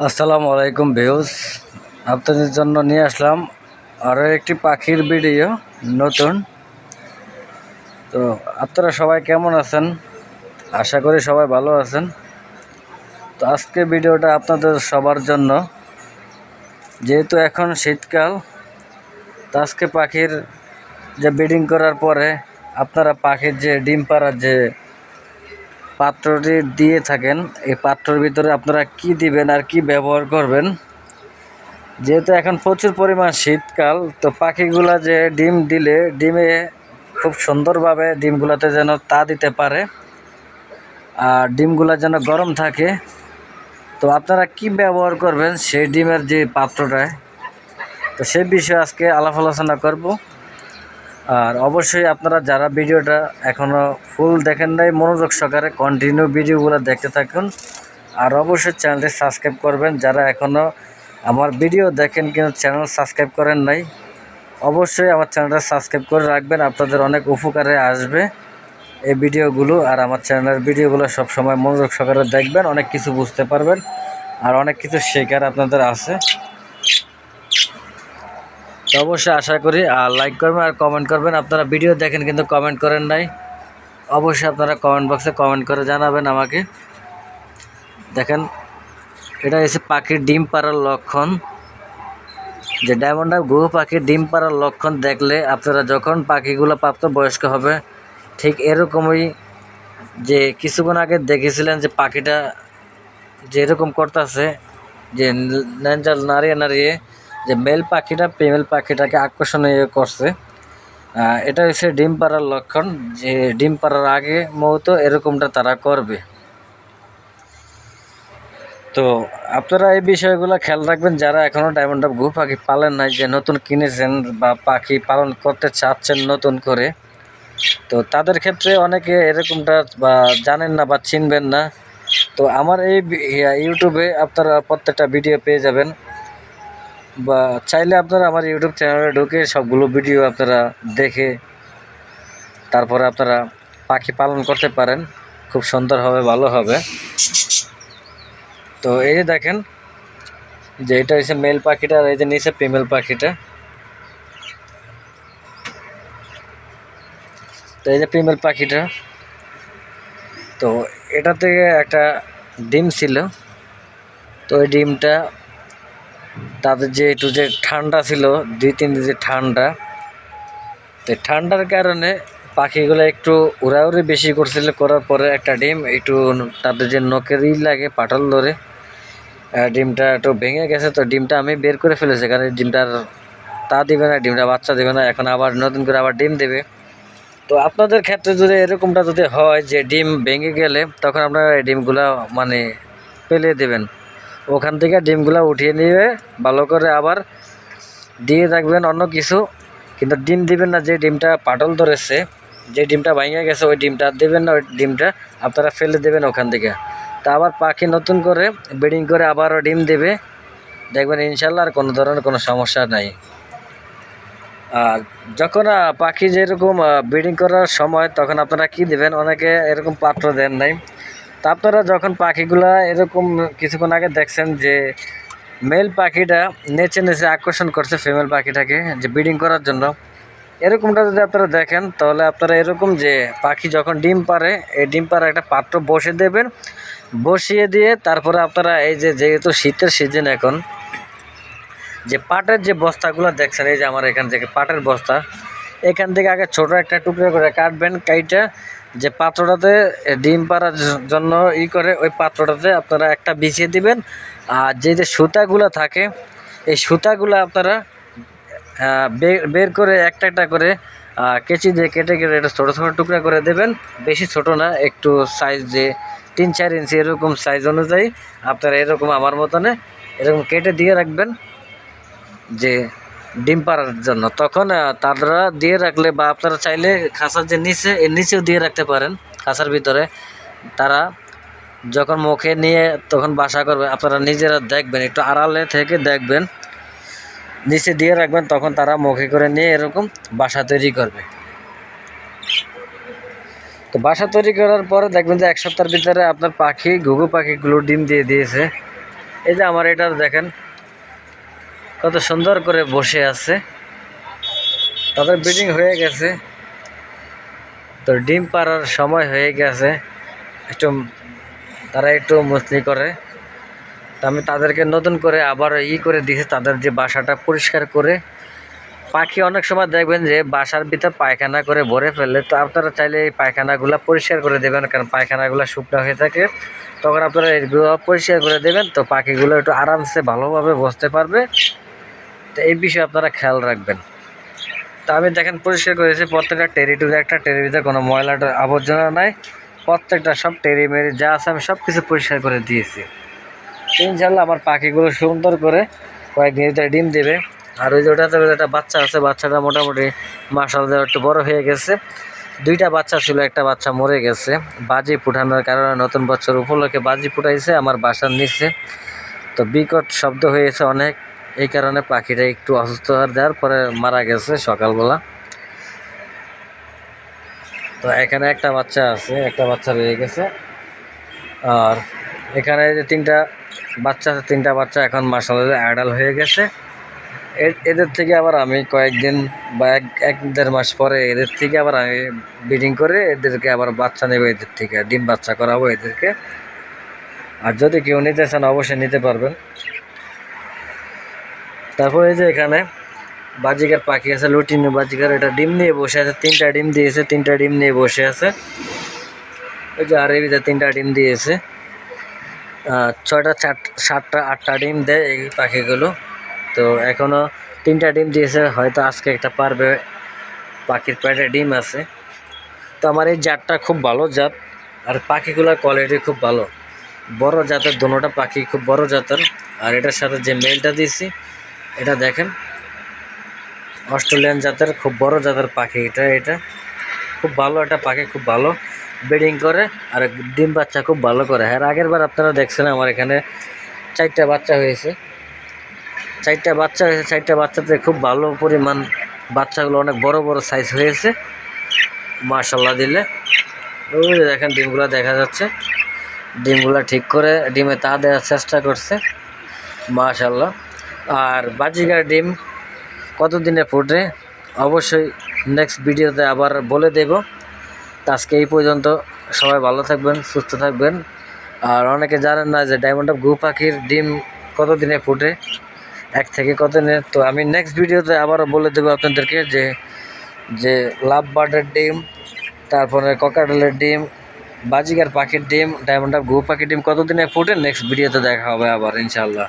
আসসালামু আলাইকুম ভিউস, আপনাদের জন্য নিয়ে আসলাম আরও একটি পাখির ভিডিও নতুন। তো আপনারা সবাই কেমন আছেন? আশা করি সবাই ভালো আছেন। তো আজকে ভিডিওটা আপনাদের সবার জন্য, যেহেতু এখন শীতকাল, তো আজকে পাখির যে ব্রিডিং করার পরে আপনারা পাখির যে ডিম পাড়ার যে পাত্রটি দিয়ে থাকেন, এই পাত্রের ভিতরে আপনারা কি দিবেন আর কি ব্যবহার করবেন। যেহেতু এখন প্রচুর পরিমাণ শীতকাল, তো পাখিগুলা যে ডিম দিলে ডিমে খুব সুন্দরভাবে ডিমগুলাতে যেন তা দিতে পারে আর ডিমগুলা যেন গরম থাকে, তো আপনারা কি ব্যবহার করবেন সেই ডিমের যে পাত্রটায়, তো সেই বিষয়ে আজকে আলাপ আলোচনা করব। আর অবশ্যই আপনারা যারা ভিডিওটা এখনও ফুল দেখেন নাই, মনোযোগ সহকারে কন্টিনিউ ভিডিওগুলো দেখতে থাকুন। আর অবশ্যই চ্যানেলটি সাবস্ক্রাইব করবেন। যারা এখনও আমার ভিডিও দেখেন কিন্তু চ্যানেল সাবস্ক্রাইব করেন নাই, অবশ্যই আমার চ্যানেলটা সাবস্ক্রাইব করে রাখবেন। আপনাদের অনেক উপকারে আসবে এই ভিডিওগুলো। আর আমার চ্যানেলের ভিডিওগুলো সবসময় মনোযোগ সহকারে দেখবেন, অনেক কিছু বুঝতে পারবেন আর অনেক কিছু শেখার আপনাদের আছে। তো অবশ্যই আশা করি আর লাইক করবেন আর কমেন্ট করবেন। আপনারা ভিডিও দেখেন কিন্তু কমেন্ট করেন নাই, অবশ্যই আপনারা কমেন্ট বক্সে কমেন্ট করে জানাবেন আমাকে। দেখেন, এটা হচ্ছে পাখির ডিম পাড়ার লক্ষণ। যে ডায়মন্ড আপ ঘুঘু পাখির ডিম পাড়ার লক্ষণ দেখলে আপনারা যখন পাখিগুলো প্রাপ্তবয়স্ক হবে, ঠিক এরকমই যে কিছুক্ষণ আগে দেখেছিলেন যে পাখিটা যেরকম করতেছে, যে ন্যাঞ্জাল নাড়িয়ে নাড়িয়ে যে মেল পাখিটা ফিমেল পাখিটাকে আকর্ষণীয় করছে, এটা হচ্ছে ডিম পাড়ার লক্ষণ। যে ডিম পাড়ার আগে মুহূর্ত এরকমটা তারা করবে। তো আপনারা এই বিষয়গুলো খেয়াল রাখবেন, যারা এখনও ডায়মন্ড আপ ঘুঘু পাখি পালেন নাই, যে নতুন কিনেছেন বা পাখি পালন করতে চাচ্ছেন নতুন করে, তো তাদের ক্ষেত্রে অনেকে এরকমটা বা জানেন না বা চিনবেন না। তো আমার এই ইউটিউবে আপনারা প্রত্যেকটা ভিডিও পেয়ে যাবেন, বা চাইলে আপনারা আমার ইউটিউব চ্যানেলে ঢুকে সবগুলো ভিডিও আপনারা দেখে তারপরে আপনারা পাখি পালন করতে পারেন, খুব সুন্দর হবে, ভালো হবে। তো এই যে দেখেন, যে এটা হচ্ছে মেল পাখিটা আর এই যে নিচে ফিমেল পাখিটা। তো এই যে ফিমেল পাখিটা, তো এটা থেকে একটা ডিম ছিল। তো ওই ডিমটা তাদের যে একটু যে ঠান্ডা ছিল, 2-3 দিন যে ঠান্ডা, তো ঠান্ডার কারণে পাখিগুলো একটু উড়াউড়ি বেশি করছিল, করার পরে একটা ডিম একটু তাদের যে নখের লাগে পাটল ধরে ডিমটা একটু ভেঙে গেছে। তো ডিমটা আমি বের করে ফেলেছি, কারণ ডিমটার তা দিবে না, ডিমটা বাচ্চা দেবে না, এখন আবার নতুন করে আবার ডিম দেবে। তো আপনাদের ক্ষেত্রে যদি এরকমটা যদি হয় যে ডিম ভেঙে গেলে, তখন আপনারা এই ডিমগুলা মানে ফেলে দেবেন, ওখান থেকে ডিমগুলা উঠিয়ে নিয়ে ভালো করে আবার দিয়ে রাখবেন অন্য কিছু, কিন্তু ডিম দিবেন না যে ডিমটা পাটল ধরেছে, যে ডিমটা ভেঙে গেছে ওই ডিমটা দেবেন না, ওই ডিমটা আপনারা ফেলে দেবেন ওখান থেকে। তা আবার পাখি নতুন করে ব্রিডিং করে আবারও ডিম দেবে, দেখবেন ইনশাল্লাহ আর কোনো ধরনের কোনো সমস্যা নাই। আর যখন পাখি যেরকম ব্রিডিং করার সময়, তখন আপনারা কি দেবেন, অনেকে এরকম পাত্র দেন নাই। তা আপনারা যখন পাখিগুলা এরকম কিছুক্ষণ আগে দেখছেন যে মেল পাখিটা নেচে নেচে আকর্ষণ করছে ফিমেল পাখিটাকে যে ব্রিডিং করার জন্য, এরকমটা যদি আপনারা দেখেন, তাহলে আপনারা এরকম যে পাখি যখন ডিম পারে, এই ডিম পাড়া একটা পাত্র বসে দেবেন, বসিয়ে দিয়ে তারপরে আপনারা এই যে যেহেতু শীতের সিজন এখন, যে পাটের যে বস্তাগুলো দেখছেন, এই যে আমার এখান থেকে পাটের বস্তা, এখান থেকে আগে ছোট একটা টুকরো করে কাটবেন, কাইটা যে পাত্রটাতে ডিম পাড়ার জন্য করে ওই পাত্রটাতে আপনারা একটা বিছিয়ে দিবেন। আর যে সুতাগুলো থাকে, এই সুতাগুলো আপনারা বের করে একটা একটা করে কেচি দিয়ে কেটে কেটে এটা ছোটো ছোটো টুকরা করে দেবেন, বেশি ছোট না, একটু সাইজ যে 3-4 ইঞ্চি এরকম সাইজ অনুযায়ী আপনারা এরকম আমার মতনে এরকম কেটে দিয়ে রাখবেন যে ডিম পাড়ার জন্য। তখন তারা দিয়ে রাখলে, বা আপনারা চাইলে খাঁচার যে নিচে, এর নিচেও দিয়ে রাখতে পারেন, খাঁচার ভিতরে তারা যখন মুখে নিয়ে তখন বাসা করবে, আপনারা নিজেরা দেখবেন, একটু আড়ালে থেকে দেখবেন, নিচে দিয়ে রাখবেন, তখন তারা মুখে করে নিয়ে এরকম বাসা তৈরি করবে। তো বাসা তৈরি করার পরে দেখবেন যে 1 সপ্তাহের ভিতরে আপনার পাখি ঘুঘু পাখিগুলো ডিম দিয়ে দিয়েছে। এই যে আমার এটা দেখেন কত সুন্দর করে বসে আছে, তাদের ব্রিডিং হয়ে গেছে। তো ডিম পাড়ার সময় হয়ে গেছে, একটু তারা একটু মস্তি করে। তো আমি তাদেরকে নতুন করে আবার করে দিয়েছি, তাদের যে বাসাটা পরিষ্কার করে। পাখি অনেক সময় দেখবেন যে বাসার ভিতর পায়খানা করে ভরে ফেলে, তো আপনারা চাইলে এই পায়খানাগুলো পরিষ্কার করে দেবেন, কারণ পায়খানাগুলো শুকনো হয়ে থাকে। তখন আপনারা এগুলো পরিষ্কার করে দেবেন, তো পাখিগুলো একটু আরামসে ভালোভাবে বসতে পারবে। তো এই বিষয়ে আপনারা খেয়াল রাখবেন। তো আমি দেখেন পরিষ্কার করেছি প্রত্যেকটা টেরিটুরি, একটা টেরির ভিতরে কোনো ময়লাটা আবর্জনা নাই, প্রত্যেকটা সব টেরি মেরি যা আছে আমি সব কিছু পরিষ্কার করে দিয়েছি। ইনশাল্লাহ আমার পাখিগুলো সুন্দর করে কয়েকদিন ভিতরে ডিম দেবে। আর ওই যে ওটাতে একটা বাচ্চা আছে, বাচ্চাটা মোটামুটি মাশাআল্লাহ একটু বড় হয়ে গেছে। দুইটা বাচ্চা ছিল, একটা বাচ্চা মরে গেছে বাজি ফুটানোর কারণে। নতুন বছর উপলক্ষে বাজি ফুটাইছে আমার বাসার নিচে, তো বিকট শব্দ হয়েছে অনেক, এই কারণে পাখিটা একটু অসুস্থ হওয়ার দেওয়ার পরে মারা গেছে সকালবেলা। তো এখানে একটা বাচ্চা আছে, একটা বাচ্চা রয়ে গেছে। আর এখানে যে তিনটা বাচ্চা আছে, তিনটা বাচ্চা এখন মাশাআল্লাহ অ্যাডাল্ট হয়ে গেছে। এদের থেকে আবার আমি কয়েকদিন বা এক দেড় মাস পরে এদের থেকে আবার আমি ব্রিডিং করে এদেরকে আবার বাচ্চা নেবো, এদের থেকে ডিম বাচ্চা করাবো এদেরকে। আর যদি কেউ নিতে চান অবশ্যই নিতে পারবেন। তারপরে এই যে এখানে বাজিকার পাখি আছে, লুটিনো বাজিকার, এটা ডিম নিয়ে বসে আছে, তিনটা ডিম দিয়েছে, তিনটা ডিম নিয়ে বসে আছে। ওই যে আর এই তিনটা ডিম দিয়েছে, 6টা 7টা 8টা ডিম দেয় এই পাখিগুলো। তো এখনও 3টা ডিম দিয়েছে, হয়তো আজকে একটা পারবে, পাখির পেটে ডিম আছে। তো আমার এই জাতটা খুব ভালো জাত, আর পাখিগুলোর কোয়ালিটি খুব ভালো, বড় জাতের, দোনোটা পাখি খুব বড় জাতের। আর এটার সাথে যে মেলটা দিয়েছি এটা দেখেন অস্ট্রেলিয়ান জাতের, খুব বড় জাতের পাখি এটা খুব ভালো, এটা পাখি খুব ভালো ব্রিডিং করে আর ডিম বাচ্চা খুব ভালো করে। আর আগের বার আপনারা দেখছেন আমার এখানে 4টা বাচ্চা হয়েছে, 4টা বাচ্চাতে খুব ভালো পরিমাণ বাচ্চাগুলো অনেক বড় বড় সাইজ হয়েছে মাশাআল্লাহ দিলে। ওই দেখেন ডিমগুলো দেখা যাচ্ছে, ডিমগুলো ঠিক করে ডিমে তা দেওয়ার চেষ্টা করছে মাশাআল্লাহ। আর বাজিগার ডিম কতদিনে ফুটে অবশ্যই নেক্সট ভিডিওতে আবার বলে দেব। আজকে এই পর্যন্ত, সবাই ভালো থাকবেন, সুস্থ থাকবেন। আর অনেকে জানেন না যে ডায়মন্ড অফ ঘু পাখির ডিম কতদিনে ফুটে, 1 থেকে কত দিনে। তো আমি নেক্সট ভিডিওতে আবারও বলে দেবো আপনাদেরকে যে যে লাভ বার্ডের ডিম, তারপরে ককাটেলের ডিম, বাজিগার পাখির ডিম, ডায়মন্ড অফ ঘু পাখির ডিম কতদিনে ফুটে নেক্সট ভিডিওতে দেখা হবে আবার ইনশাআল্লাহ।